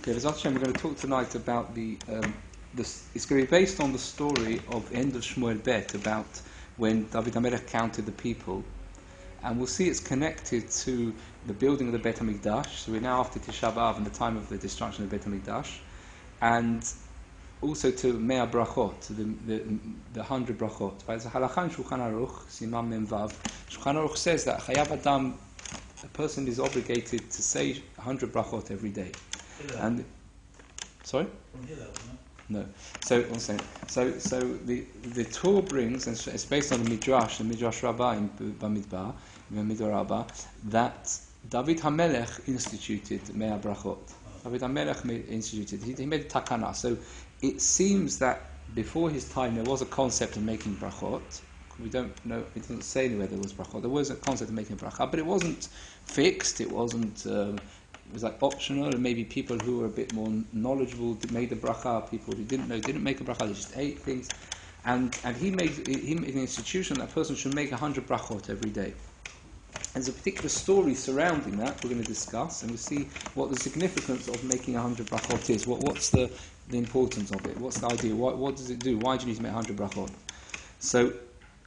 Okay, we're going to talk tonight about it's going to be based on the story of the end of Shmuel Bet, about when David HaMelech counted the people, and we'll see it's connected to the building of the Bet Hamikdash. So we're now after Tisha B'Av and the time of the destruction of the Bet Hamikdash, and also to Mea Brachot, to the 100 Brachot. It's a halakha in Shulchan Aruch, Siman Mem Vav. Shulchan Aruch says that Chayav Adam, a person is obligated to say 100 Brachot every day. And sorry? No. So the Torah brings, and it's based on the Midrash Rabbah in Bamidbar, that David HaMelech instituted Mea Brachot. David HaMelech instituted. He made a takana. So it seems that before his time there was a concept of making brachot. We don't know. It doesn't say anywhere there was brachot. There was a concept of making brachot, but it wasn't fixed. It wasn't. It was like optional, and maybe people who were a bit more knowledgeable made the bracha. People who didn't know didn't make a bracha; they just ate things. And he made an institution that a person should make 100 brachot every day. There's a particular story surrounding that we're going to discuss, and we'll see what the significance of making 100 brachot is. What's the importance of it? What's the idea? What does it do? Why do you need to make 100 brachot? So.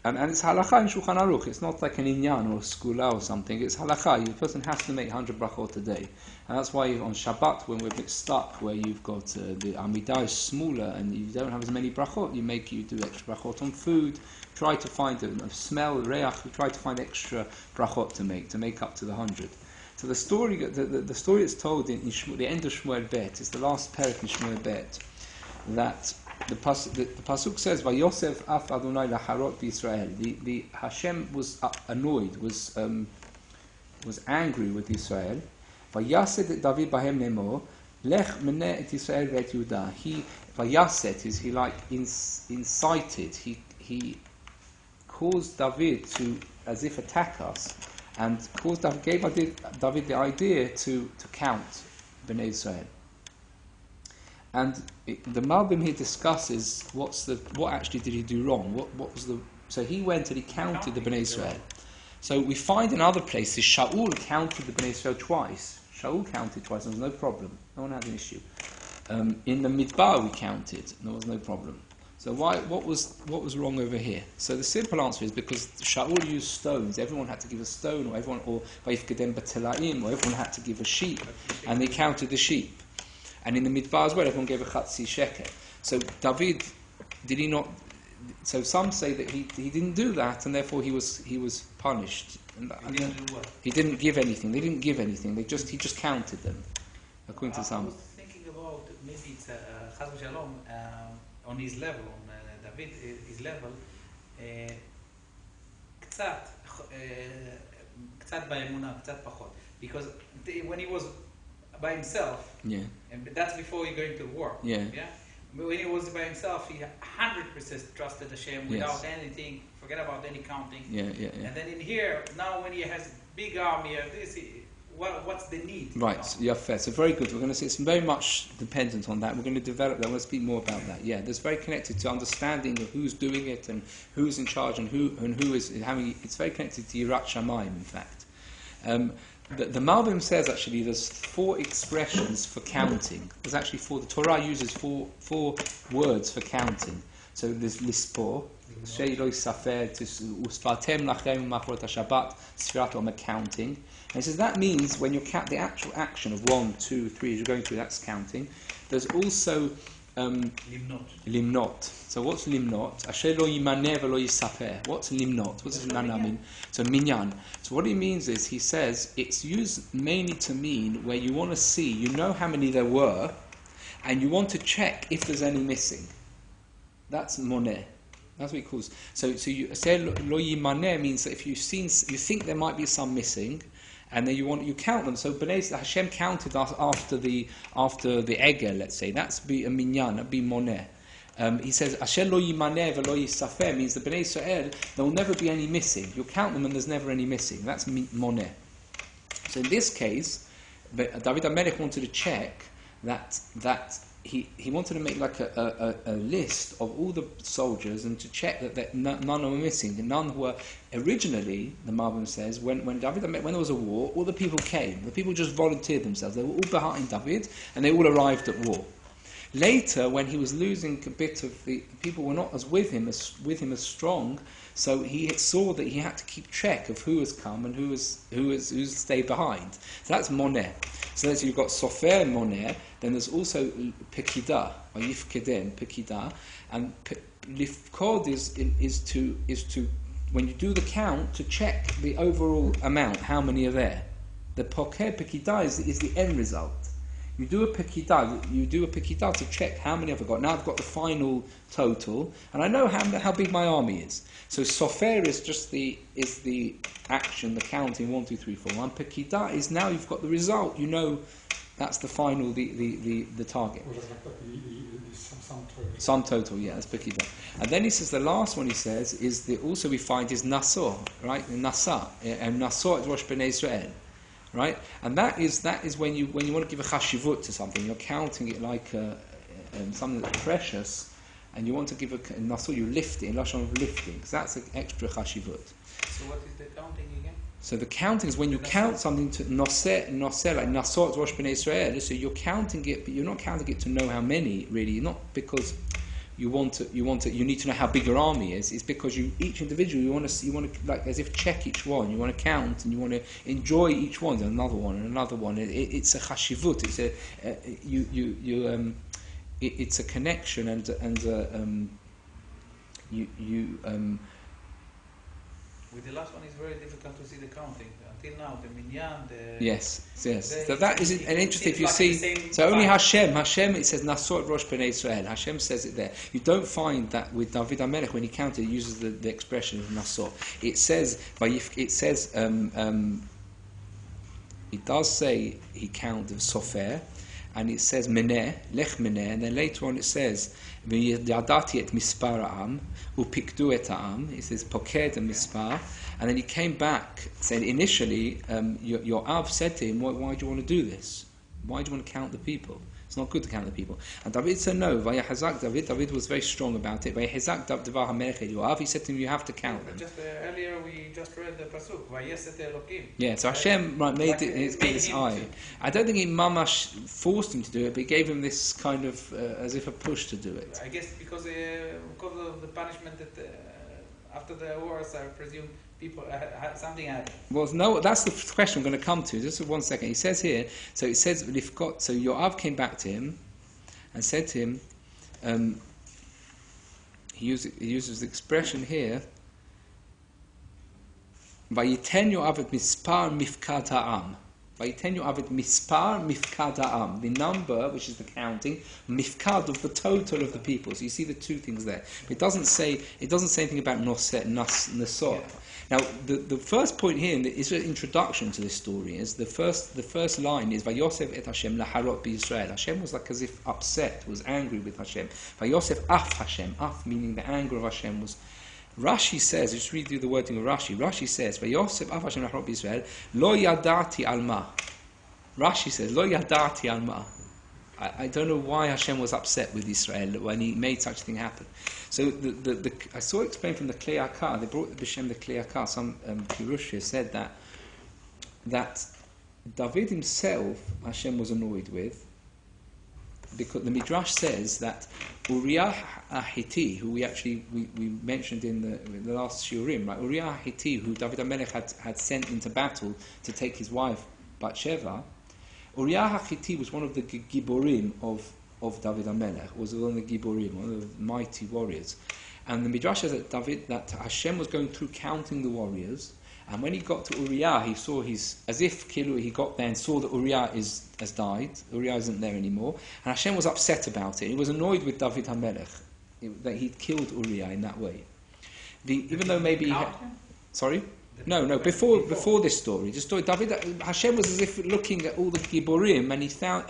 And it's halakha in Shulchan Aruch. It's not like an inyan or a skula or something. It's halakha. The person has to make 100 brachot a day. And that's why on Shabbat, when we're a bit stuck, where you've got the Hamikdash is smaller and you don't have as many brachot, you do extra brachot on food. Try to find a smell, reach. We try to find extra brachot to make up to the 100. So the story that's told in the end of Shmuel Bet is the last parak in Shmuel Bet, that the pasuk says, "Vayosef af Adonai laharot b'Yisrael." The Hashem was annoyed, was angry with Israel. Vayaset David bahem lemor, lech meneh et Yisrael ve'et Yehuda. Vayaset is he like incited. He caused David to as if attack us, and gave David the idea to count Bnei Israel. And the Malbim here discusses what actually did he do wrong? So he went and he counted the Bnei Israel. So we find in other places Shaul counted the Bnei Israel twice. Shaul counted twice, there was no problem. No one had an issue. In the Midbar we counted, there was no problem. So what was wrong over here? So the simple answer is because Shaul used stones. Everyone had to give a stone, or everyone had to give a sheep, and they counted the sheep. And in the Midbar as well, everyone gave a chatzi sheker. So David, did he not? So some say that he didn't do that, and therefore he was punished. He didn't do what? He didn't give anything. They didn't give anything. He just counted them, according to some. I was thinking about maybe it's Chas v'Shalom on his level, on David his level, קצת באמונה, קצת פחות, because when he was by himself, yeah, and that's before he going to war. Yeah. When he was by himself, he 100% trusted Hashem without anything, forget about any counting. Yeah. And then in here, now when he has a big army, what's the need? Right, yeah, fair. So very good. We're going to see it's very much dependent on that. We're going to develop that. We're going to speak more about that. Yeah, there's very connected to understanding of who's doing it and who's in charge and who is having. It's very connected to Yirat Shamayim, in fact. The Malbim says actually there's 4 expressions for counting. There's actually 4. The Torah uses four words for counting. So there's lispor, sheiloi safer, usfatem lachem machorot hashabbat, sfirat om, counting. And it says that means when you count the actual action of 1, 2, 3 as you're going through, that's counting. There's also limnot. So what's limnot? Asher lo yimaneh v'lo yisaper. What's limnot? What does limnot mean? So minyan. So what he means is, he says it's used mainly to mean where you want to see, you know how many there were, and you want to check if there's any missing. That's moneh. That's what he calls. So you say lo yimaneh means that if you think there might be some missing, and then you count them. So Hashem counted after the egel, let's say. That's be a minyan, that'd be moneh. He says Asher lo yimaneh v'lo yisafer means the Bnei Israel, there will never be any missing. You'll count them and there's never any missing. That's moneh. So in this case, David HaMelech wanted to check that he wanted to make like a list of all the soldiers and to check that none were missing. And none were originally. The Malbim says when there was a war, all the people came. The people just volunteered themselves. They were all behind David, and they all arrived at war. Later, when he was losing a bit of the people were not as with him as strong, so he saw that he had to keep track of who has come and who's stayed behind. So that's Moneh. So you've got Sofer Moneh. Then there's also Pekidah or Yifkeden Pekidah, and Lifkod is to when you do the count to check the overall amount, how many are there. The Pokeh Pekidah is the end result. You do a Pekidah to check how many I've got. Now I've got the final total, and I know how big my army is. So Sofer is just the action, the counting 1, 2, 3, 4. And Pekidah is now you've got the result. You know that's the final, the target. Sum total, yeah, that's Pekidah. And then he says the last one he says is also we find is Nasor, right? Nasa, and Nasor is Rosh Bnei Israel. Right, and that is when you want to give a chashivut to something, you're counting it like something that's precious, and you want to give a nasur, you lift it in lashon of lifting, because that's an extra chashivut. So what is the counting again? So the counting is when you count something to noseh like nasor Rosh Bnei Israel. So you're counting it, but you're not counting it to know how many. Really, not because you need to know how big your army is. It's because each individual you want to like as if check each one. You want to count and you want to enjoy each one. And another one and another one. It's a chashivut. It's a connection and With the last one, it's very difficult to see the counting. Until now, the minyan, Yes. So that is an interesting. If you see, so only Hashem. It says Nasor Rosh Bnei Israel. Hashem says it there. You don't find that with David HaMelech when he counted, he uses the expression of Nasor. It says, it does say he counted Sofer, and it says Meneh, Lech Meneh, and then later on it says V'yadati et mispar ha'am u'pikdu et ha'am. It says Poked and mispar, and then he came back saying initially your Av said to him, why do you want to do this? Why do you want to count the people? It's not good to count the people. And David said no. David was very strong about it. He said to him, you have to count them. Just earlier we just read the pasuk. Yeah, so Hashem made this eye. I don't think he mamash forced him to do it, but he gave him this kind of as if a push to do it. I guess because of the punishment that after the wars, I presume people something happened. Well, no, that's the question I'm going to come to. Just 1 second. He says here. So it says Lifkot. So Yoav came back to him and said to him. He uses the expression here. Vayiten Yoav et mispar mifkad ha'am. Vayiten Yoav et mispar mifkad ha'am. The number, which is the counting, mifkad of the total of the people. So you see the two things there. It doesn't say anything about nasor. Now, the first point here is an introduction to this story. Is the first line is Vayosef et Hashem laharot b'Yisrael. Hashem was like as if upset, was angry with Hashem. Vayosef af Hashem, af meaning the anger of Hashem was. Rashi says, just read through the wording of Rashi. Rashi says, Vayosef af Hashem laharot b'Yisrael lo yadati alma. Rashi says, lo yadati alma. I don't know why Hashem was upset with Israel when he made such a thing happen. So I saw it explained from the Klei Hakar. They brought B'Shem the Klei Hakar. Some Pirushia said that David himself Hashem was annoyed with, because the Midrash says that Uriah HaHitti, who we mentioned in the last Shiurim, right? Uriah HaHitti, who David HaMelech had sent into battle to take his wife Bathsheba. Uriah HaHitti was one of the Giborim of David HaMelech, was one of the Giborim, one of the mighty warriors. And the Midrash says that Hashem was going through counting the warriors, and when he got to Uriah, he saw as if he got there and saw that Uriah has died, Uriah isn't there anymore, and Hashem was upset about it. He was annoyed with David HaMelech, that he'd killed Uriah in that way. Even though maybe... Sorry? No. Before this story, David, Hashem was as if looking at all the Giborim, and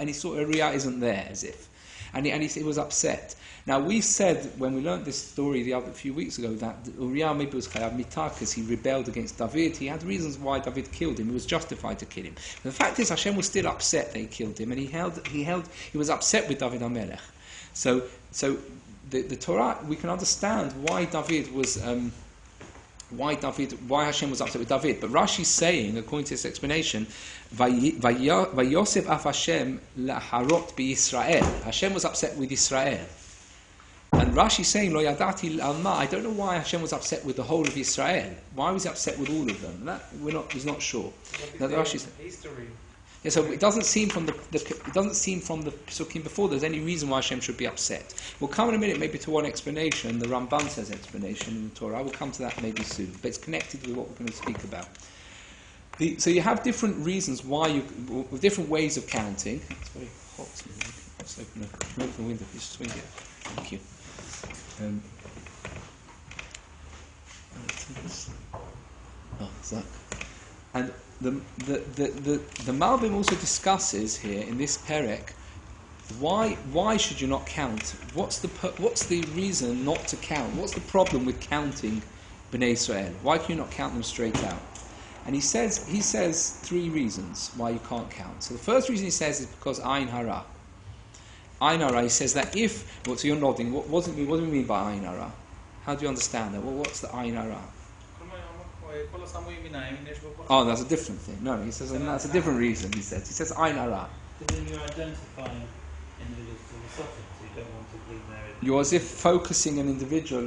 he saw Uriah isn't there, as if. and he was upset. Now we said when we learned this story a few weeks ago that Uriah maybe was chayav mitah because he rebelled against David. He had reasons why David killed him. He was justified to kill him. But the fact is, Hashem was still upset that he killed him, and he was upset with David HaMelech. So the Torah, we can understand why David was. Why Hashem was upset with David. But Rashi's saying, according to this explanation, Vayosef af Hashem laharot b'Yisrael. Hashem was upset with Israel. And Rashi's saying, Lo yadati alma. I don't know why Hashem was upset with the whole of Israel. Why was he upset with all of them? That he's not sure. Now, Rashi's history. Yeah, so it doesn't seem from the psukim before there's any reason why Hashem should be upset. We'll come in a minute maybe to one explanation. The Ramban says explanation in the Torah. We'll come to that maybe soon, but it's connected with what we're going to speak about. So you have different reasons why different ways of counting. It's very hot. Let's open the window. Just swing it. Thank you. Zach. And the Malbim also discusses here in this perek why should you not count? What's the reason not to count? What's the problem with counting Bnei Israel? Why can you not count them straight out? And he says three reasons why you can't count. So the first reason he says is because Ayin Hara. Ayin Hara, he says that so you're nodding, what do we mean by Ayin Hara? How do you understand that? Well, what's the Ayin Hara? Oh, that's a different thing. No, he says that's a different reason. He says Ayin Hara. But then you're identifying individuals philosophically, so you don't want to bring their. You're as if focusing an individual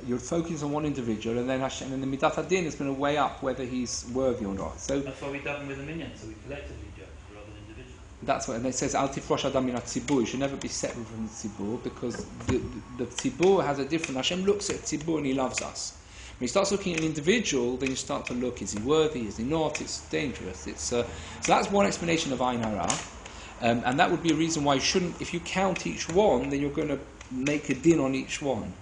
you're focusing on one individual, and then Hashem, and the Midat Hadin is going to weigh up whether he's worthy or not. So that's why we done with the minyan, so we collectively judge rather than individually. That's what, and it says Al Tifrosh Adam min HaTzibur. You should never be separate from the Tzibur because the Tzibur has a different. Hashem looks at Tzibur and He loves us. When he starts looking at an individual, then you start to look: is he worthy? Is he not? It's dangerous. So that's one explanation of Ayin Hara. And that would be a reason why you shouldn't, if you count each one, then you're going to make a din on each one.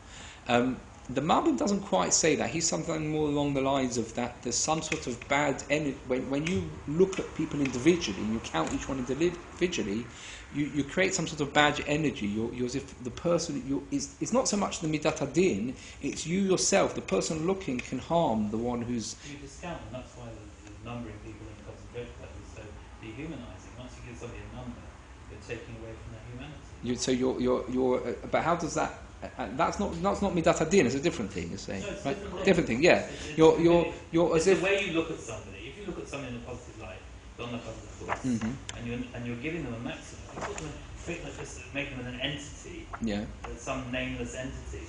The Malbim doesn't quite say that. He's something more along the lines of that there's some sort of bad energy. When you look at people individually, and you count each one individually, you create some sort of bad energy. You're as if the person, it's not so much the Midat Hadin, it's you yourself. The person looking can harm the one who's... You discount them, that's why the numbering people in concentration camps is so dehumanizing. Once you give somebody a number, you're taking away from their humanity. But how does that? That's not Midat Hadin. It's a different thing. You're saying, no, it's right? Different thing. Yeah. You're as if the way you look at somebody. If you look at somebody in a positive light, on the positive thoughts, and you're giving them a maximum, treat them just make them an entity. Yeah. Some nameless entity.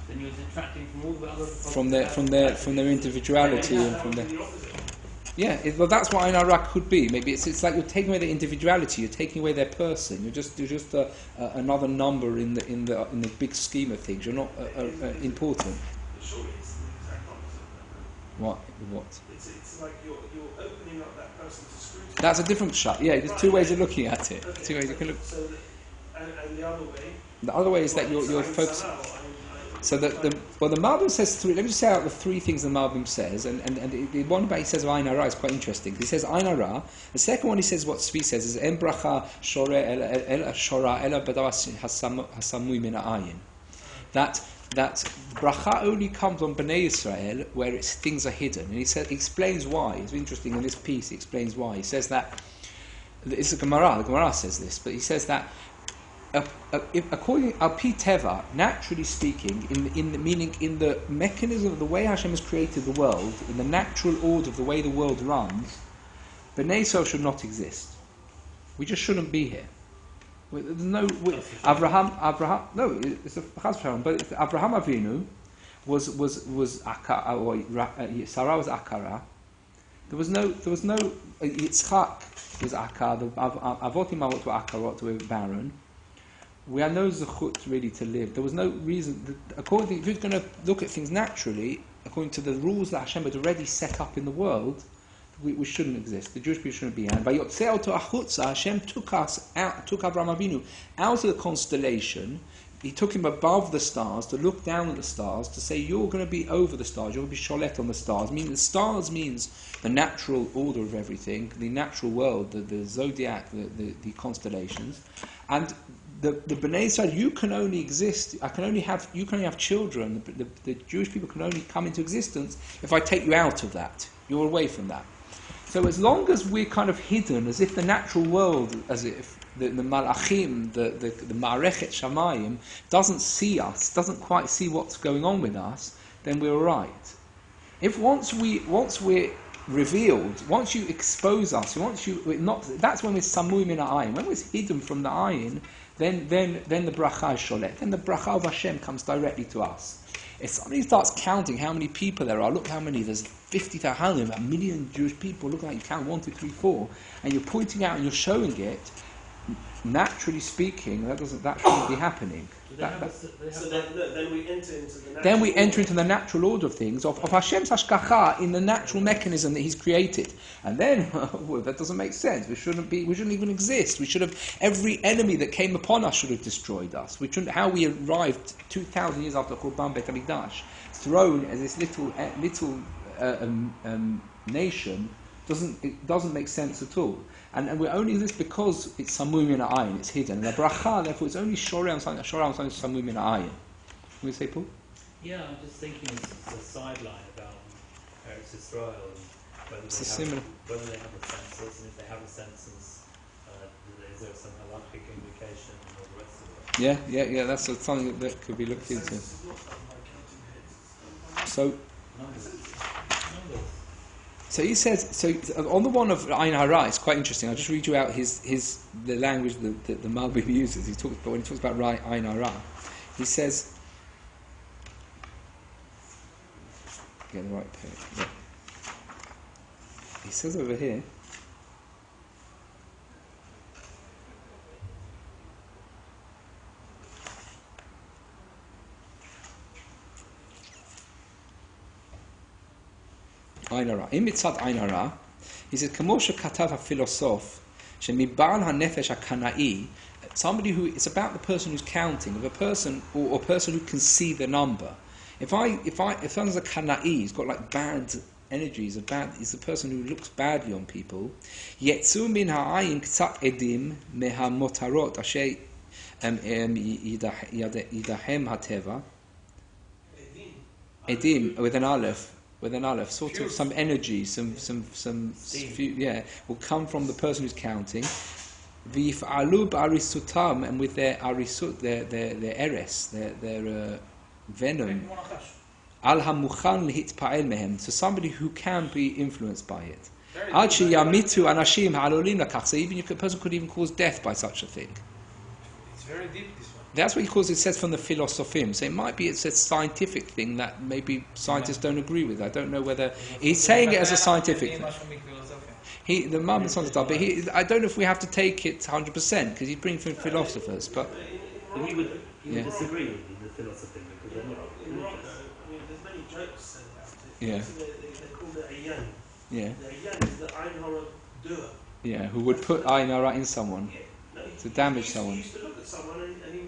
Then you're detracting from all the other from their individuality and from their. Yeah, well, that's what Ayin Hara could be. Maybe it's like you're taking away their individuality. You're taking away their person. You're just another number in the big scheme of things. You're not important. Surely it's the exact opposite. What? It's like you're opening up that person to scrutiny. That's a different shot. Yeah, there's two ways of looking at it. Okay. Two ways you can look. So and the other way. The other way is that you're focusing. So the Malbim says three. Let me just say out the three things the Malbim says, and the one about he says of Ayin Hara is quite interesting. He says Ayin Hara. The second one he says what Tzvi says is En bracha shora ela b'davar hasamui min ha'ayin. That bracha only comes on Bnei Israel where things are hidden, and he explains why. It's interesting in this piece. He explains why. He says that it's a Gemara. The Gemara says this, but he says that. According to Al Pi Teva, naturally speaking, in the mechanism of the way Hashem has created the world, in the natural order of the way the world runs, Bnei Yisrael should not exist. We just shouldn't be here. There's no Abraham. No, it's a chas but Abraham Avinu was Akara, or Sarah was Akara. There was no Yitzchak was Akar. The Avotim Avot were Akarot, were barren. We had no zechut really to live. There was no reason. If you're going to look at things naturally, according to the rules that Hashem had already set up in the world, we shouldn't exist. The Jewish people shouldn't be here. And by Yotzei to Achutza, Hashem took Avraham Avinu out of the constellation. He took him above the stars to look down at the stars to say, you're going to be over the stars. You're going to be sholet on the stars. Meaning the stars means the natural order of everything, the natural world, the zodiac, the constellations, and the Bnei Israel, you can only exist. You can only have children. The Jewish people can only come into existence if I take you out of that. You're away from that. So as long as we're kind of hidden, as if the natural world, as if the Malachim, the Ma'arechet Shamayim, doesn't see us, doesn't quite see what's going on with us, then we're right. If once we're revealed, once you expose us, that's when we're samuim in our ayin. When we're hidden from the ayin, then the bracha is sholet. Then the bracha of Hashem comes directly to us. If somebody starts counting how many people there are, look how many, there's 50,000, a million Jewish people, look like you count 1, 2, 3, 4, and you're pointing out and you're showing it, naturally speaking, that shouldn't be happening. Then we enter into the natural order of things, of Hashem's hashgacha in the natural mechanism that He's created. And then, well, that doesn't make sense. We shouldn't even exist. Every enemy that came upon us should have destroyed us. How we arrived 2,000 years after Churban Beit Hamikdash, thrown as this little nation, doesn't make sense at all. And we're only this because it's samum in ayin, it's hidden. And the bracha, therefore, it's only shoreh on something samum in ayin. Can we say, Paul? Yeah, I'm just thinking it's a sideline about Eretz Yisrael and whether they have a census, and if they have a census, is there some halachic implication and all the rest of it? Yeah. That's something that could be looked into. So. So he says. So on the one of Ayin Hara, it's quite interesting. I'll just read you out the language that the Malbim uses. When he talks about Ayin Hara, he says. Get the right page. Yeah. He says over here. Ayin Hara. In mitzat Ayin Hara, he says, "Kamo shekatav hafilosof, shemibal hanefesh hakanai." Somebody who, it's about the person who's counting, of a person or a person who can see the number. If someone's a kanai, he's got like bad energies, he's the person who looks badly on people. Yetzu min ha'ayin k'tzat edim meha motarot asher yidahem hateva. Edim with an aleph, sort of some energy, will come from the person who's counting. V'yif'alu b'arisutam, and with their arisut, their eres, their venom. Al hamuchan lihitpa'el mehem, so somebody who can be influenced by it. Ad sheyamitu anashim ha'alolim lakach, so even a person could even cause death by such a thing. It's very deep, this one. That's what he calls it, says from the philosophim. So it might be it's a scientific thing that maybe scientists don't agree with. I don't know whether he's saying it as a scientific thing. The Mum is on the top, but I don't know if we have to take it 100% because he's bringing from philosophers. But he would disagree with the philosophy because they're not. There's many jokes said about it. Yeah. They call it a yan. Yeah. The yan is the Ayin Hara doer. Yeah, who would put Ayin Hara in someone to damage someone. He used to look at someone and he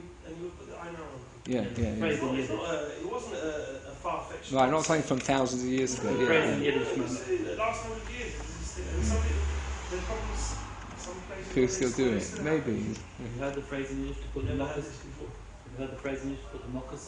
would put the Ayin Hara on. Yeah. It wasn't a far-fetched. Right, not something from thousands of years ago. The last 100 years. There's problems. Some places. People still do it. Maybe. Have you heard the phrase in English to put the mockers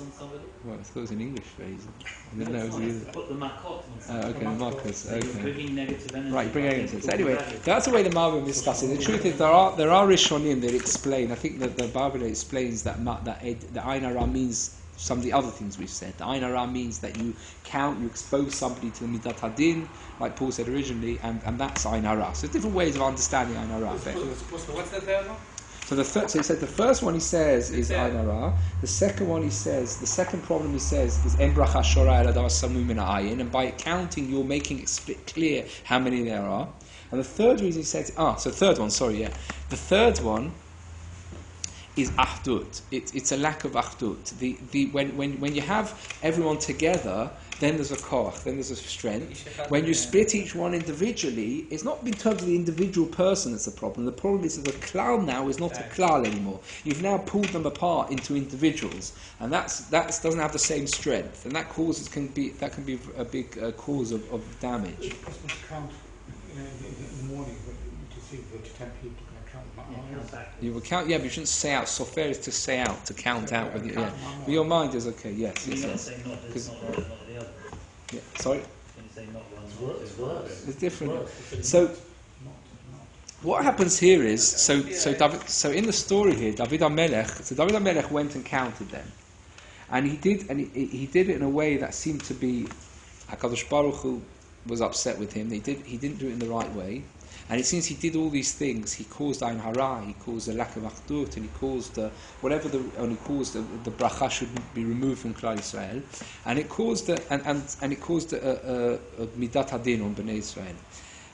on somebody? Well, I thought it was an English phrase. I didn't know it was either. Put the makot on somebody. Oh, okay, the mockers. Okay. Bringing negative energy. Right, bring negative. So anyway, that's the way the Malbim discusses it. The truth is, there are Rishonim that explain. I think that the Bible explains that the Ayin Hara means some of the other things we've said. The Ayin Hara means that you count, you expose somebody to the Midat Hadin, like Paul said originally, and that's Ayin Hara. So different ways of understanding Ayin Hara. What's the third one? So he said the first one he says is Ayin Hara. The second one he says, the second problem he says is En Bracha Shorah El Adav Samum Min Ha'ayin, and by counting you're making it clear how many there are. And the third reason he says, the third one is ahdut. It's a lack of ahdut. When you have everyone together, then there's a koach, then there's a strength. When you split each one individually, it's not in terms of the individual person that's the problem. The problem is that the klal now is not a klal anymore. You've now pulled them apart into individuals, and that doesn't have the same strength, and that can be a big cause of damage. It's possible to count in the morning to see the 10 people. Can I count You will count, but you shouldn't say out. Sofer is to say out, to count out. With but your mind is okay. Yes. You're not saying not, it's not one, not the other. Yeah, sorry. When you say not one, It's worse. It's different. So what happens here is so in the story here, David HaMelech went and counted them, and he did it in a way that seemed to be HaKadosh Baruch Hu was upset with him. He didn't do it in the right way. And it seems he did all these things. He caused Ein Hara, he caused the lack of Achdut, and he caused the Brachot should be removed from Klal Yisrael, and it caused a Midat Hadin on Bnei Yisrael.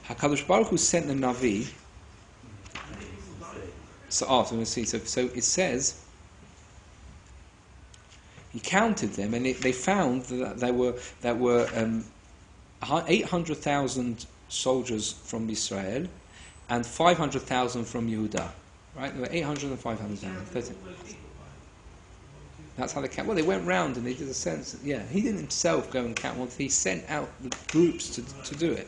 HaKadosh Baruch Hu sent the Navi. So we see. So it says he counted them, and they found that there were 800,000 soldiers from Israel and 500,000 from Yehuda. Right? There were 800 and 500,000. That's how they count. Well, they went round and they did a sense. Yeah, he didn't himself go and count. Well, he sent out the groups to do it.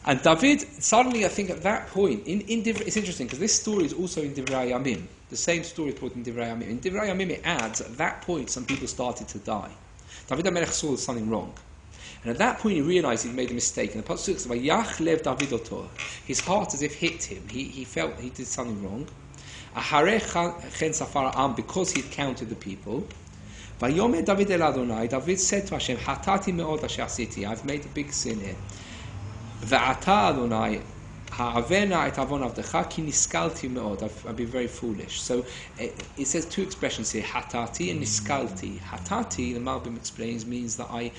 And David, suddenly, I think at that point, it's interesting because this story is also in Divrei Yamim. The same story is brought in Divrei Yamim. In Divrei Yamim, it adds, at that point, some people started to die. David HaMelech saw something wrong. And at that point, he realised he'd made a mistake. And the Pasuk says, "Vayach lev David oto." His heart as if hit him. He felt he did something wrong. Aharech chen safar am, because he'd counted the people. Vayomer David el Adonai. David said to Hashem, "Hatati me'od asher asiti." I've made a big sin here. Va'ata Adonai ha'avena et avon avdecha ki niskalti me'od. I've been very foolish. So it says two expressions here: hatati and niskalti. Hatati, the Malbim explains, means that I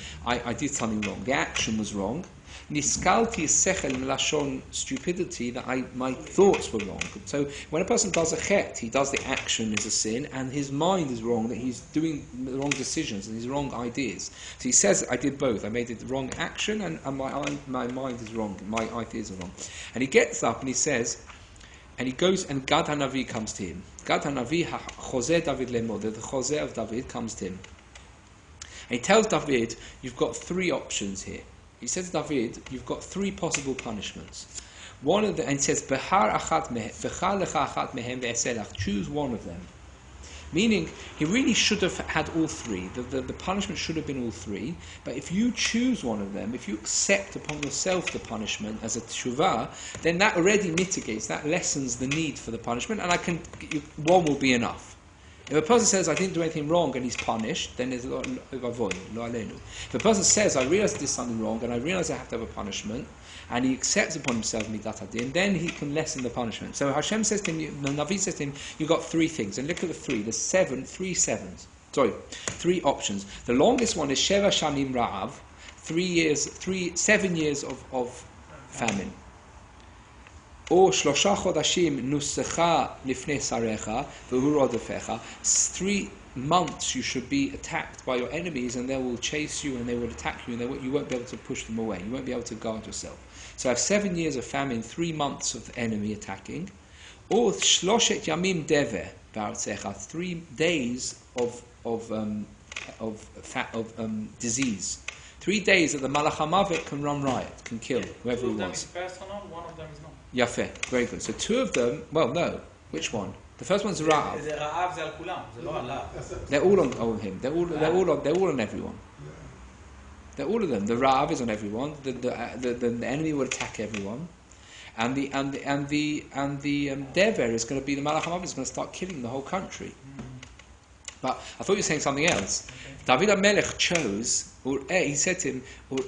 did something wrong. The action was wrong. Niskalti is sechel melashon, stupidity, that my thoughts were wrong. So when a person does a chet, he does the action as a sin, and his mind is wrong, that he's doing the wrong decisions and his wrong ideas. So he says, I did both. I made the wrong action, and my mind is wrong, my ideas are wrong. And he gets up and he says, and he goes, and Gad HaNavi comes to him. Gad HaNavi, Choseh David Lemod, the Choseh of David comes to him. And he tells David, you've got three options here. He says to David, you've got three possible punishments. One of them, and it says, choose one of them. Meaning, he really should have had all three. The punishment should have been all three. But if you choose one of them, if you accept upon yourself the punishment as a teshuvah, then that already mitigates, that lessens the need for the punishment, and one will be enough. If a person says, I didn't do anything wrong, and he's punished, then there's a lot of avoid, lo aleinu. If a person says, I realise I did something wrong, and I realise I have to have a punishment, and he accepts upon himself midat hadin, then he can lessen the punishment. So Hashem says to him, the Navi says to him, you've got three things, and look at the three. There's 7 options. The longest one is Sheva Shanim Ra'av, 7 years of famine. Or Shlosha Chodashim Nusecha Lifnei Sarecha V'hu Rodefecha. 3 months you should be attacked by your enemies, and they will chase you and they will attack you, and you won't be able to push them away. You won't be able to guard yourself. So I have 7 years of famine, 3 months of the enemy attacking. Or Shloshet Yamim Dever Ba'artzecha, 3 days of disease. 3 days that the Malach HaMavet can run riot, can kill whoever he wants. One of them is not. Yafeh, very good. So 2 of them, well, no. Which one? The first one's Ra'av. They're all on him. They're all on everyone. They're all of them. The Ra'av is on everyone. The enemy will attack everyone, and the Dever is going to be, the Malach HaMavet is going to start killing the whole country. But I thought you were saying something else. David HaMelech chose. He said to him, he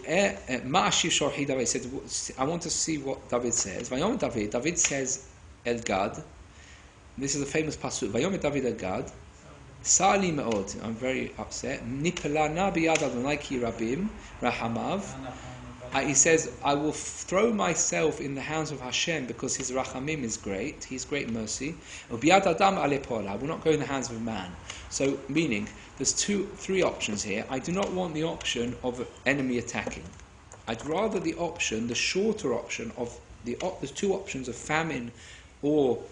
said, I want to see what David says. Vayomer David says, El Gad. This is a famous pasuk. Vayomer David El Gad. Sali me'od. I'm very upset. Nipelana biyad Adonai ki rabim rahamav. He says, I will throw myself in the hands of Hashem because his rachamim is great. His great mercy. Biyad adam alepol. I will not go in the hands of a man. So, meaning, there's 3 options here. I do not want the option of enemy attacking. I'd rather the shorter option of there's 2 options of famine, or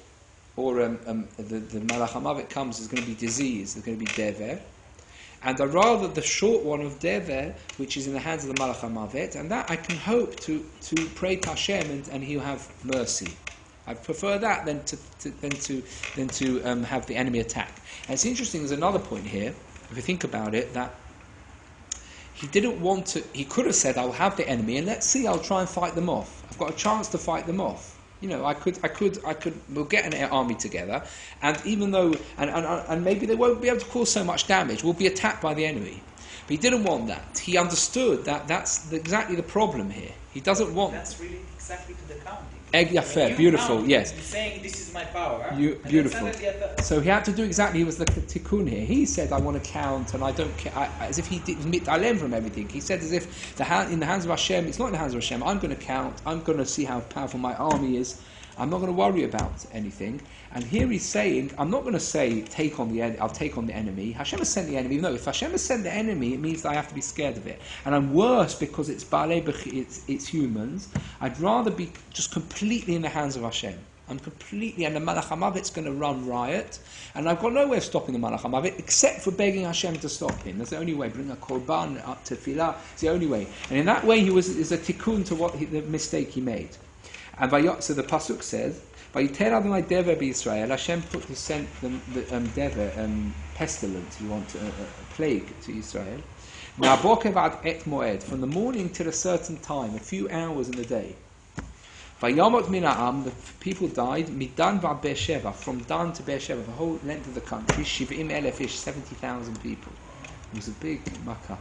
the Malach HaMavet comes. There's going to be disease. There's going to be dever, and I'd rather the short one of dever, which is in the hands of the Malach HaMavet, and that I can hope to pray to Hashem, and He'll have mercy. I prefer that than to have the enemy attack. And it's interesting. There's another point here. If you think about it, that he didn't want to. He could have said, "I'll have the enemy, and let's see. I'll try and fight them off. I've got a chance to fight them off. You know, I could. We'll get an army together, and even though, and maybe they won't be able to cause so much damage. We'll be attacked by the enemy." But he didn't want that. He understood that that's exactly the problem here. He doesn't want. That's really exactly to the counting. Fair, beautiful, count, yes. You're saying this is my power. Beautiful. So he had to do exactly. He was the tikkun here. He said, "I want to count, and I don't care." As if he did mit'alem from everything. He said, as if in the hands of Hashem. It's not in the hands of Hashem. I'm going to count. I'm going to see how powerful my army is. I'm not going to worry about anything. And here he's saying, I'm not going to say I'll take on the enemy. Hashem has sent the enemy. No, if Hashem has sent the enemy, it means that I have to be scared of it. And I'm worse because it's it's humans. I'd rather be just completely in the hands of Hashem. I'm completely, and the Malach HaMavet's going to run riot, and I've got no way of stopping the Malach HaMavet except for begging Hashem to stop him. That's the only way. Bring a korban up to Tefillah. It's the only way. And in that way, is a tikkun to the mistake he made. And so the pasuk says, "Vayiter Adonai dever b'Yisrael." Hashem sent dever, pestilence. You want a plague to Israel. Na'bokev ad et moed, from the morning till a certain time, a few hours in the day. Vayamot min ha'am, the people died. Midan v'ad Beersheva, from Dan to Beersheva, the whole length of the country. 70,000 ish, 70,000 people. It was a big makkah.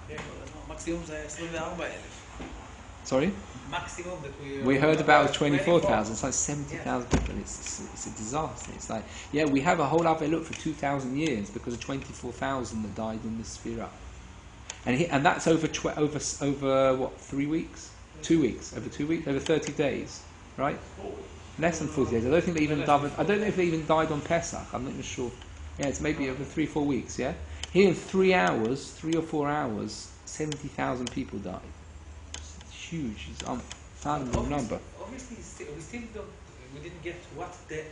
Sorry? Maximum that we heard about was 24,000. It's like 70,000 people. It's a disaster. It's like, we have a whole Avelut for 2,000 years because of 24,000 that died in the Sphira. And that's over what, 3 weeks? 2 weeks. Over 2 weeks? Over 30 days. Right? Less than 40 days. I don't know if they even died on Pesach. I'm not even sure. Yeah, it's maybe over 3-4 weeks, yeah? Here in 3 or 4 hours, 70,000 people died. Huge, it's unfathomable number. Obviously, we didn't get what the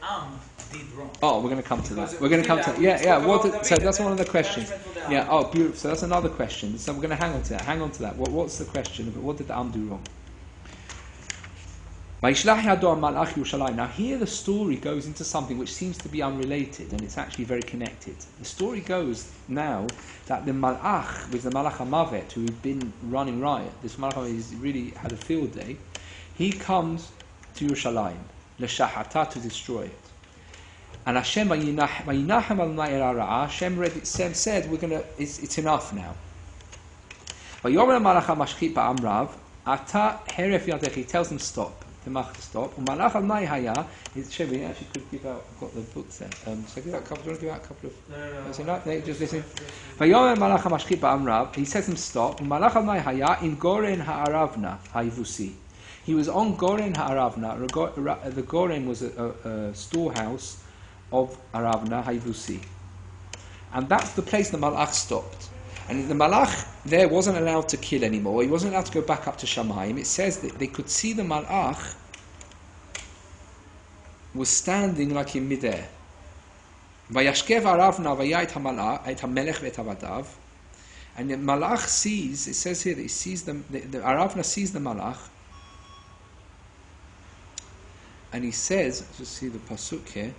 did wrong. Oh, we're going to come to that. We're going to come to that. So that's one of the questions. Yeah. Oh, beautiful. So that's another question. So we're going to hang on to that. Hang on to that. What's the question? What did the do wrong? Now here the story goes into something which seems to be unrelated, and it's actually very connected. The story goes now that the Malach, with the Malach HaMavet, who had been running riot, this Malach HaMavet really had a field day, he comes to Yerushalayim, l'shahata, to destroy it. And Hashem, Hashem said, it's enough now. He tells them stop. Stop. Malach al-Mai haya. Shemi actually could give out. I've got the books there. So give out a couple. Do you want to give out a couple of? No. Just listen. Vayomer Malach HaMashchit ba'amrav. He says him stop. Malach al-Mai haya in Goren ha'aravna ha'yivusi. He was on Goren ha'aravna. The Goren was a storehouse of Aravna ha'yivusi, and that's the place the Malach stopped. And the Malach there wasn't allowed to kill anymore. He wasn't allowed to go back up to Shamayim. It says that they could see the Malach was standing like in midair. Vayashkev Aravna vayait hamalach et hamelech ve'et avadav. And the Malach sees. It says here that he sees the Aravna sees the Malach, and he says, just see the pasuk here.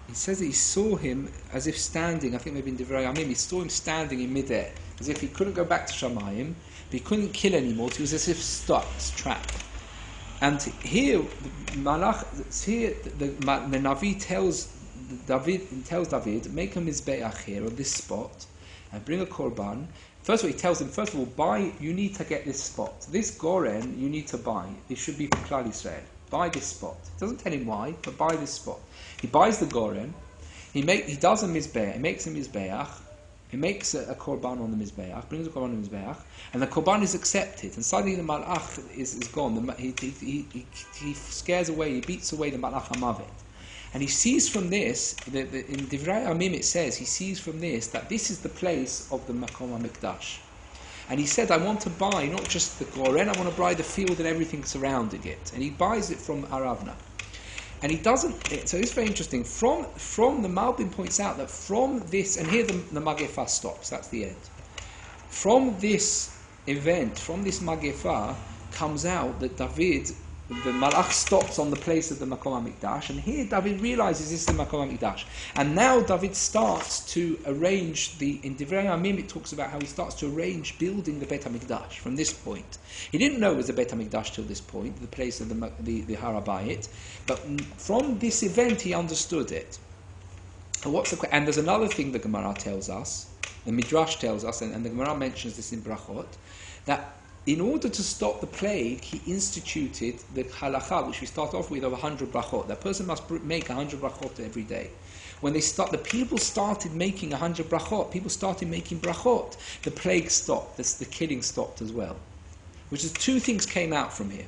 He says that he saw him as if standing, I think maybe in Divrei Yamim, he saw him standing in midair, as if he couldn't go back to Shamayim, but he couldn't kill anymore, so he was as if stuck, trapped. And here, the Navi tells David, make a Mizbeach here, on this spot, and bring a Korban. First of all, he tells him, first of all, you need to get this spot. This Goren, you need to buy. It should be for Klal Yisrael. Buy this spot. He doesn't tell him why, but buy this spot. He buys the Goren, he does a Mizbeach, he makes a Mizbeach, he makes a Korban on the Mizbeach, brings a Korban on the Mizbeach, and the Korban is accepted, and suddenly the Malach is gone. He scares away, he beats away the Malach HaMavet. And he sees from this, in Divrei Amim it says, he sees from this that this is the place of the Makom Hamikdash. And he said, I want to buy not just the Goren, I want to buy the field and everything surrounding it. And he buys it from Aravna. And he doesn't, so it's very interesting, from the Malbim points out that from this, and here the Magefa stops, that's the end. From this event, from this Magefa, comes out that David the Malach stops on the place of the Makom Hamikdash, and here David realizes this is the Makom Hamikdash. And now David starts to arrange in Divrei Yamim it talks about how he starts to arrange building the Beit Hamikdash from this point. He didn't know it was the Beit Hamikdash till this point, the place of the Har HaBayit, but from this event he understood it. And there's another thing the Gemara tells us, the Midrash tells us, and the Gemara mentions this in Brachot, that in order to stop the plague, he instituted the halakha, which we start off with, of 100 brachot. That person must make 100 brachot every day. When the people started making 100 brachot, people started making brachot, the plague stopped, the killing stopped as well. Which is two things came out from here.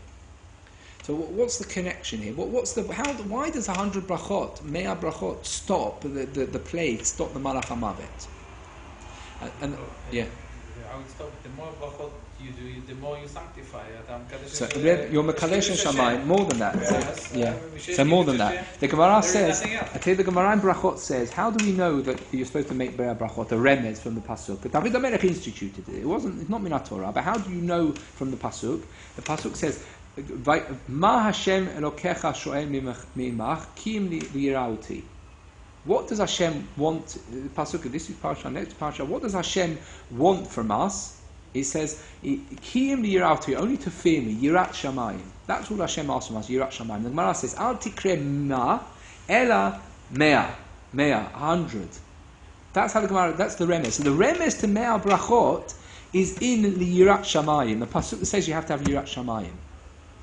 So what's the connection here? Why does 100 brachot, 100 brachot, stop the plague, stop the malach hamavet? Yeah. I would stop. The more brachot you do, the more you sanctify. So you're Mekadesh and Shammai, more than that. So more than that. The Gemara says, I tell you, the Gemara in Brachot says, how do we know that you're supposed to make Be'er Brachot, a remez from the Pasuk? But David HaMelech instituted it. It's not Minat Torah, but how do you know from the Pasuk? The Pasuk says, Ma Hashem Elokecha Shoel Mimach, Kim Lirauti. What does Hashem want? Pasuk, this is Parasha, next Parasha. What does Hashem want from us? He says, Kiyim liyirauti, only to fear me, Yirat Shamayim. That's what Hashem asks from us, Yirat Shamayim. The Gemara says, Al tikre ma, ela mea, 100. That's how the Gemara, that's the remes. So the remes to mea brachot is in the Yirat Shamayim. The Pasuk says you have to have Yirat Shamayim.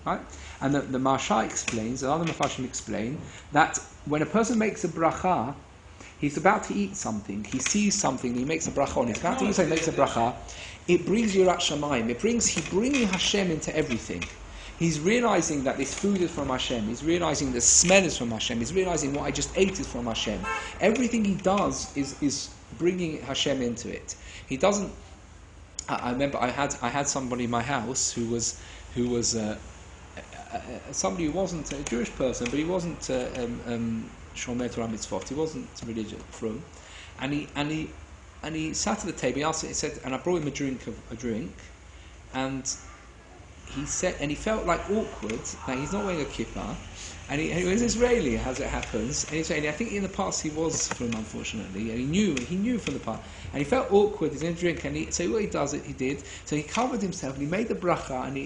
Right? And the Marsha explains, the other Mepharshim explain, that when a person makes a bracha, he's about to eat something, he sees something, he makes a bracha on it. He's about to eat something, he makes a bracha. It brings Yirat Shamayim. He's bringing Hashem into everything. He's realizing that this food is from Hashem. He's realizing the smell is from Hashem. He's realizing what I just ate is from Hashem. Everything he does is bringing Hashem into it. He doesn't. I remember I had somebody in my house who was somebody who wasn't a Jewish person, but he wasn't Shomer Torah Mitzvot. He wasn't religious, frum, and he sat at the table. He asked, he said, and I brought him a drink, and he said, and he felt like awkward that he's not wearing a kippah, and he was Israeli, as it happens, and I think in the past he was from, unfortunately, and he knew from the past, and he felt awkward. He's in a drink, and so what he did. So he covered himself, and he made the bracha, and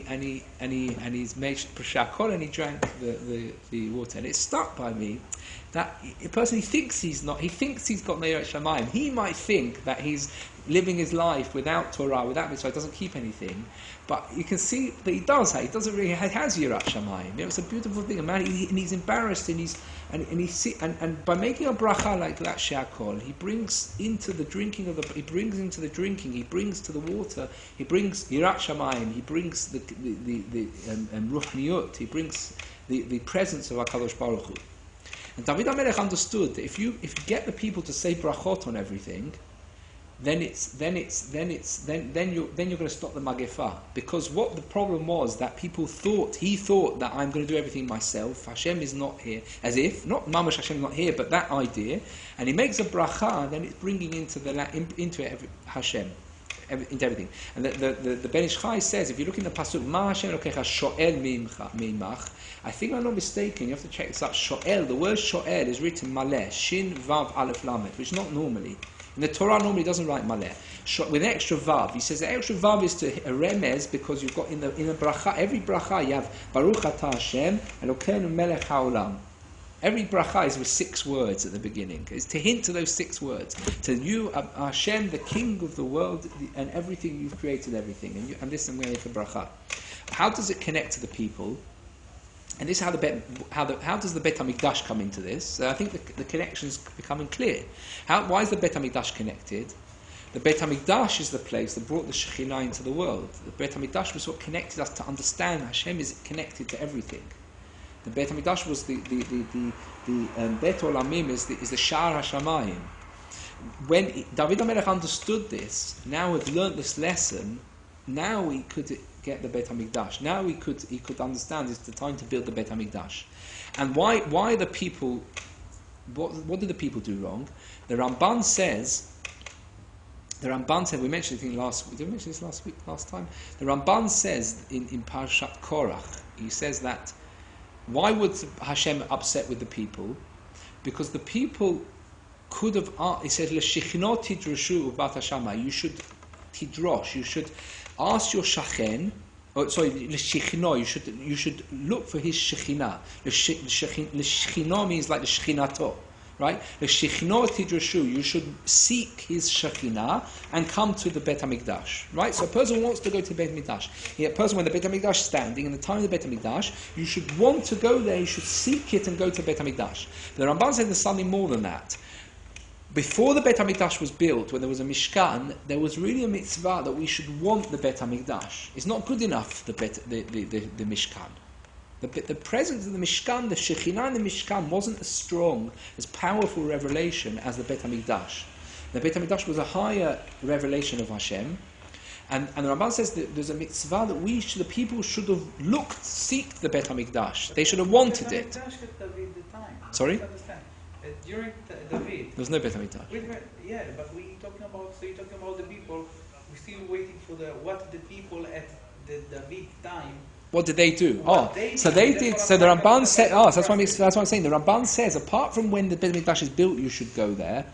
he's made shakol, and he drank the water, and it stuck by me. That a person he thinks he's got Neirat Shamayim. He might think that he's living his life without Torah, without mitzvah, doesn't keep anything. But you can see that he does. He doesn't really. He has Yirat Shamayim. It's a beautiful thing. And he's embarrassed, and by making a bracha like that shakol, he brings into the drinking. He brings to the water. He brings Yirat Shamayim. He brings the ruchniut. He brings the presence of HaKadosh Baruch Hu. And David HaMelech understood that if you get the people to say brachot on everything, then you're going to stop the magefa. Because what the problem was that he thought that I'm going to do everything myself. Hashem is not here, as if not mamash Hashem not here, but that idea. And he makes a bracha, then it's bringing into Hashem. Into everything. And the Ben Ish Chai says, if you look in the pasuk, Ma Hashem Elokecha Shoel Mimach, I think I'm not mistaken, you have to check this out. Shoel, the word Shoel is written Maleh, Shin Vav Aleph Lamed, which is not normally. In the Torah normally doesn't write Maleh. With an extra Vav. He says the extra Vav is to a remez, because you've got in a bracha, every bracha you have Baruch Atah Hashem Elokeinu Melech HaOlam. Every bracha is with 6 words at the beginning. It's to hint to those 6 words. To you, Hashem, the King of the world, and everything you've created, everything. And this is where it's a bracha. How does it connect to the people? And this is how does the Beit Hamikdash come into this? I think the connection is becoming clear. Why is the Beit Hamikdash connected? The Beit Hamikdash is the place that brought the Shekhinah into the world. The Beit Hamikdash was what connected us to understand Hashem is connected to everything. The Beit Hamikdash was the Beit Olamim is the Sha'ar HaShamayim. When David HaMelech understood this, now had learnt this lesson, now he could get the Beit Hamikdash. Now he could understand it's the time to build the Beit Hamikdash. And why the people? What did the people do wrong? The Ramban says The Ramban said, we mentioned it did we mention this last time? The Ramban says in Parashat Korach, he says that, why would Hashem upset with the people? Because the people could have, he says, L'shichnot tidroshu uvat hashama, you should tidrosh, you should ask your shachen, l'shichnah, you should look for his shechinah. L'shichnah means like the shechinato. Right? You should seek his Shekhinah and come to the Bet HaMikdash. Right? So a person wants to go to the Bet HaMikdash. A person, when the Bet HaMikdash is standing, in the time of the Bet HaMikdash, you should want to go there, you should seek it and go to the Bet HaMikdash. The Ramban said there's something more than that. Before the Bet HaMikdash was built, when there was a Mishkan, there was really a mitzvah that we should want the Bet HaMikdash. It's not good enough, the Mishkan. The presence of the Mishkan, the Shekhinah in the Mishkan wasn't as strong, as powerful revelation as the Bet HaMikdash. The Bet HaMikdash was a higher revelation of Hashem. And the Ramban says that there's a mitzvah that the people should have looked, seek the Bet HaMikdash. They should have wanted it. Sorry? During David. There was no Bet HaMikdash. Yeah, but you're talking about the people, we're still waiting for what the people at the David time. What did they do? So they did. So the Ramban said. So that's what I'm saying. The Ramban says, apart from when the Bet HaMikdash is built, you should go there.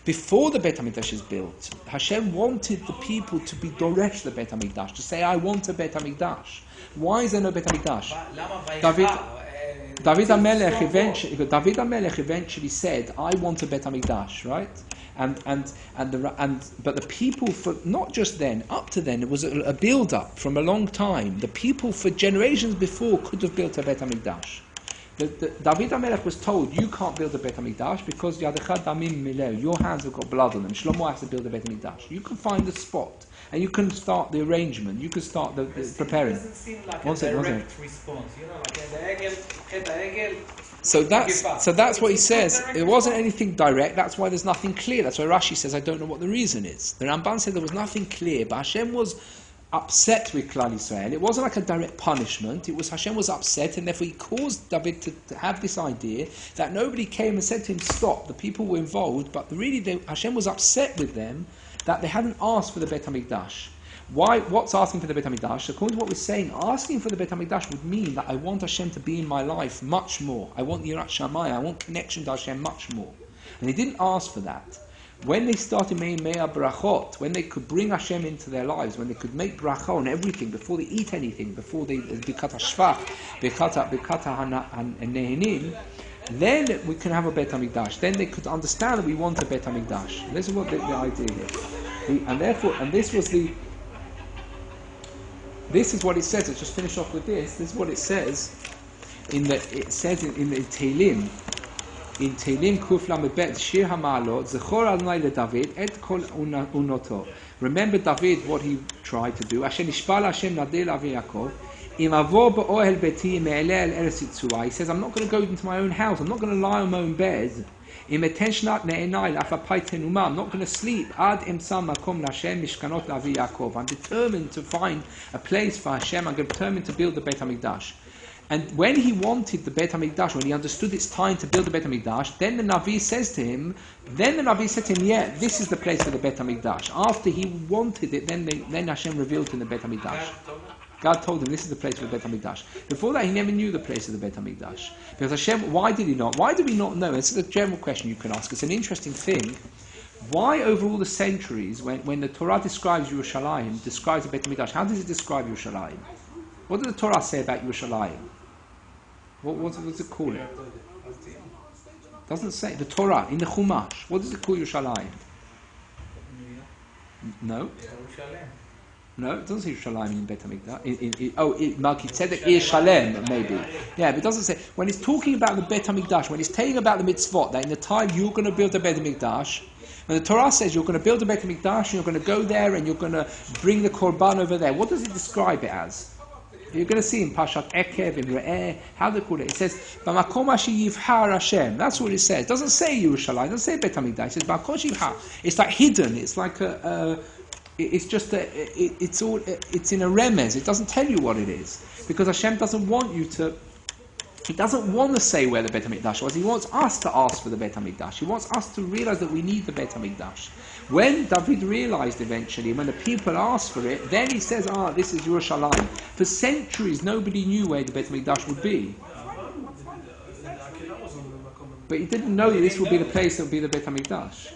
Before the Bet HaMikdash is built, Hashem wanted the people to be doresh the Bet HaMikdash, to say, "I want a Bet HaMikdash." Why is there no Bet HaMikdash? David HaMelech eventually said, "I want a Bet HaMikdash," right? But the people, for not just then, up to then, it was a build-up from a long time. The people for generations before could have built a Bet HaMikdash. David HaMelech was told, you can't build a Bet HaMikdash because Yadecha Damim Mileu, your hands have got blood on them. Shlomo has to build a Bet HaMikdash. You can find the spot and you can start the arrangement. You can start the preparing. It doesn't seem like a direct response, like the Egel. So that's what he says. It wasn't anything direct. That's why there's nothing clear. That's why Rashi says, I don't know what the reason is. The Ramban said there was nothing clear, but Hashem was upset with Klal Yisrael. It wasn't like a direct punishment. It was Hashem was upset, and therefore he caused David to have this idea that nobody came and said to him, stop. The people were involved, but really Hashem was upset with them that they hadn't asked for the Bet HaMikdash. Why? What's asking for the Bet HaMikdash? According to what we're saying, asking for the Bet HaMikdash would mean that I want Hashem to be in my life much more. I want Yirat Shamayim. I want connection to Hashem much more. And they didn't ask for that. When they started making Brachot, when they could bring Hashem into their lives, when they could make Brachot on everything, before they eat anything, before they Bikat HaShvach, Bikat HaNehenim, then we can have a Bet HaMikdash. Then they could understand that we want a Bet HaMikdash. This is what the idea is. And therefore, this is what it says. Let's just finish off with this. This is what it says in the Tehillim. In Tehillim Kuf Lamed Bet Shir HaMa'alot Zechor Adonai LeDavid Et Kol Unoto. Remember David, what he tried to do. Asher Nishbal Hashem Nadei Avi Yaakov Im Avo B'Ohel Beti Me'eleh El Eretz Yitzurah. He says, I'm not going to go into my own house. I'm not going to lie on my own bed. Im Etenshnat Ne'enai L'Afapai Tenuma. I'm not going to sleep. Ad Imsam Makom L'Hashem Mishkanot L'Avi Yaakov. I'm determined to find a place for Hashem. I'm determined to build the Beit HaMikdash. And when he wanted the Beit HaMikdash, when he understood it's time to build the Beit HaMikdash, then the Navi said to him, yeah, this is the place for the Beit HaMikdash. After he wanted it, then Hashem revealed to him the Beit HaMikdash. God told him this is the place for the Beit HaMikdash. Before that, he never knew the place of the Beit HaMikdash. Because Hashem, why did he not? Why do we not know? This is a general question you can ask. It's an interesting thing. Why over all the centuries, when the Torah describes Yerushalayim, describes the Beit HaMikdash, how does it describe Yerushalayim? What does the Torah say about Yerushalayim? What does it call it? Doesn't say. The Torah, in the Chumash, what does it call Yerushalayim? No. No, it doesn't say Yerushalayim in Bet HaMikdash. Melchizedek Yerushalayim, maybe. Yeah, but it doesn't say. When it's talking about the Bet HaMikdash, when it's telling about the mitzvot, that in the time you're going to build a Bet HaMikdash, when the Torah says you're going to build a Bet HaMikdash, and you're going to go there and you're going to bring the Korban over there, what does it describe it as? You're going to see in Pashat Ekev, in Re'eh, how they call it. It says, B'makom asher yivhar Hashem. That's what it says. It doesn't say Yerushalayim. It doesn't say Bet HaMikdash. It says, B'makom yivhar. It's like hidden. It's like it's just it's in a remez. It doesn't tell you what it is. Because Hashem doesn't want you to He doesn't want to say where the Beit HaMikdash was. He wants us to ask for the Beit HaMikdash. He wants us to realize that we need the Beit HaMikdash. When David realized eventually, when the people asked for it, then he says, this is Yerushalayim. For centuries, nobody knew where the Beit HaMikdash would be. But he didn't know that this would be the place that would be the Beit HaMikdash.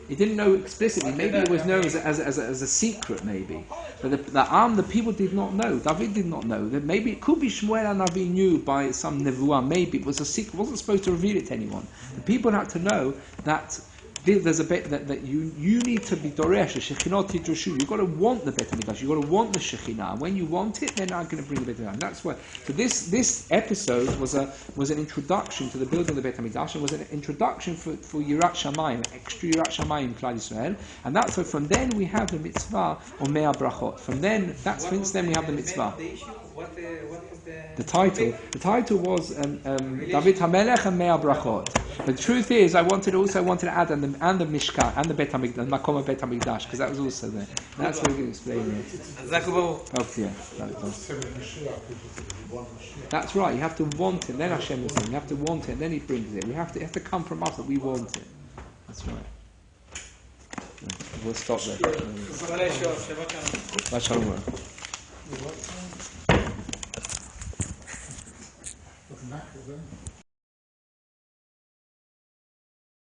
He didn't know explicitly. Maybe it was known as a secret, maybe. But the people did not know. David did not know. That maybe it could be Shmuel HaNavi knew by some nevuah. Maybe it was a secret. Wasn't supposed to reveal it to anyone. The people had to know that there's a bit that you need to be doresh, Shekhinah tidroshu. You've got to want the Beit HaMikdash. You've got to want the Shekhinah. When you want it, then I'm going to bring the Beit HaMikdash. That's why. So this episode was an introduction to the building of the Beit HaMikdash, and was an introduction for Yirat Shamayim, extra Yirat Shamayim, Klal Yisrael. And that's why from then we have the mitzvah on Mea Brachot. Since then we have the mitzvah. What was the title? The title was David HaMelech and Mea Brachot. But the truth is, I wanted to add and the Mishkan and the Beit HaMikdash, the Makom Beit HaMikdash, because that was also there. That's what we're going to explain here. That's right. You have to want it. Then Hashem is saying, you have to want it. Then He brings it. It has to come from us that we want it. That's right. We'll stop there. Shalom.